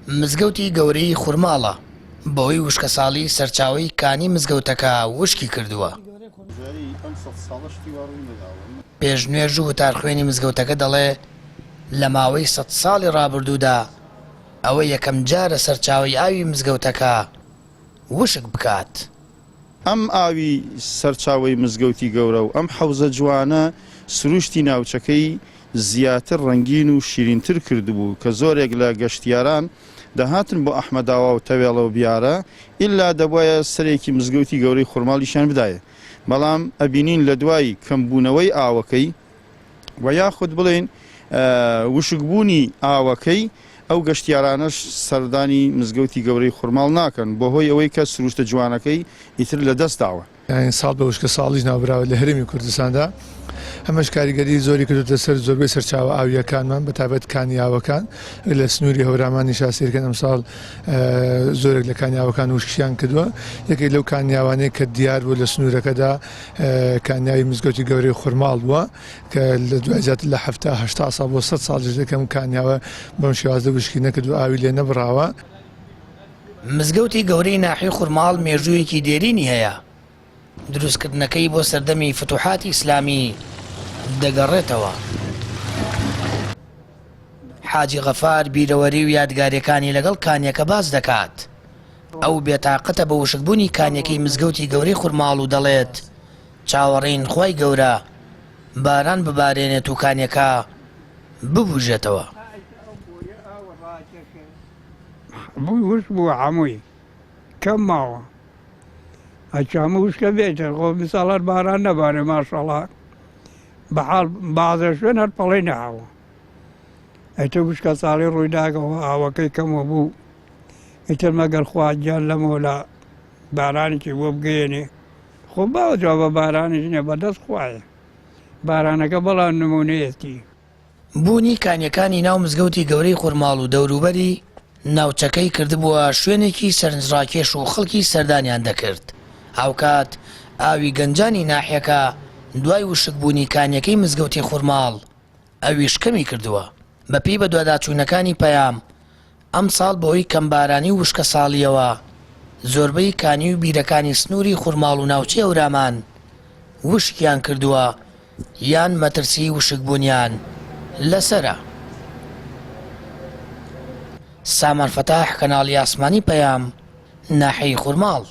مزگەوتی گەورەی خوورماڵە بەوەی وشکە ساڵی سەرچاوەی کانی مزگەوتەکە وشکی کردووە. پێشنوێژ و وتارخوێنی مزگەوتەکە دەڵێ لە ماوەی 100 ساڵی ڕابردوودا ئەوە یەکەم جارە سەرچاوەی ئاوی مزگەوتەکە وشک بکات. ئەم ئاوی سەرچاوەی مزگەوتی گەورە و ئەم حەوزە جوانە سروشتی ناوچەکەی زیاتر ڕەنگین و شیرینتر کردبوو کە زۆرێک لە گەشتیاران دەهاتن بۆ ئەحمەداوا و تەوێڵە و بیارە ئیلا دەبایە سەرێکی مزگەوتی گەورەی خوورماڵیشان بدایە، بەڵام ئەبینین لە دوای کەمبوونەوەی ئاوەکەی و یاخود بڵێن وشکبوونی ئاوەکەی ئەو گەشتیارانەش سەردانی مزگەوتی گەورەی خوورماڵ ناکەن بۆ هۆی ئەوەی کە سروشتە جوانەکەی ئیتر لە دەستداوە. ساڵ بە وشکە ساڵیش ناوبراوە لە هەرێمی کوردستاندا هەمەش کاریگەری زۆری کردوتە سەر زۆربەی سەرچاوە ئاویەکانمان بە تایبەت کانیاوەکان لە سنووری هەورامانی شاسیرکەن ئەمساڵ زۆرێک لە کانیاوەکان وشکیان کردووە. یەکێک لەو کانیاوانەیە کە دیار بوو لە سنوورەکەدا کانیاوی مزگەوتی گەورەی خوورماڵ بووە کە لە دوای زیاتر لە 70 ساڵ بۆ 100 ساڵ دەکەم کانیاوە بەم شێوازە وشکی نەکرد و ئاوی لێ نەبڕاوە. مزگەوتی گەورەی ناحیەی خوورماڵ مێژوویەکی دێرینی هەیە. دروستکردنەکەی بۆ سەردەمی فتوحاتی ئیسلامی دەگەڕێتەوە. حاجی غەفار بیرەوەری و یادگاریەکانی لەگەڵ کانیەکە باز دەکات. ئەو بێتاقەتە بە وشکبوونی کانیەکەی مزگەوتی گەورەی خوورماڵ و دەڵێت چاوەڕێین خۆی گەورە باران ببارێنێت و کانیەکە ببوژێتەوە. وش بووە هەمووی کەم ماوە ئەچامە وشکە بێتە خۆ میساڵات باران نەبارێ ماشەڵڵا بەحاڵ بازە شوێن هەر پەڵەی نەهاوە ئەیتر وشکە ساڵی ڕوویداگەەوە ئاوەکەی کەمەوە بوو ئیتر مەگەر خواجیان لەمەوە لە بارانێکی بۆ بگەێنێ خۆ باوە جواب بە بارانیش نیە بەدەست خوایە بارانەکە بەڵام نمونەیەتی. بوونی کانیەکانی ناو مزگەوتی گەورەی خوورماڵ و دەوروبەری ناوچەکەی کردبووە شوێنێکی سەرنجڕاکێش و خەڵکی سەردانیان دەکرد. هاوکات ئاوی گەنجانی ناحیەکە دوای وشکبوونی کانیەکەی مزگەوتی خوورماڵ ئەویش کەمی کردووە. بەپێی بە دواداچوونەکانی پەیام ئەم ساڵ بەوەی کەمبارانی وشکە ساڵیەوە زۆربەی کانی و بیرەکانی سنووری خوورماڵ و ناوچەی ئەورامان وشکیان کردووە یان مەترسی وشکبوونیان لەسرە. سامان فەتاح کەناڵی ئاسمانی پەیام ناحیەی خوورماڵ.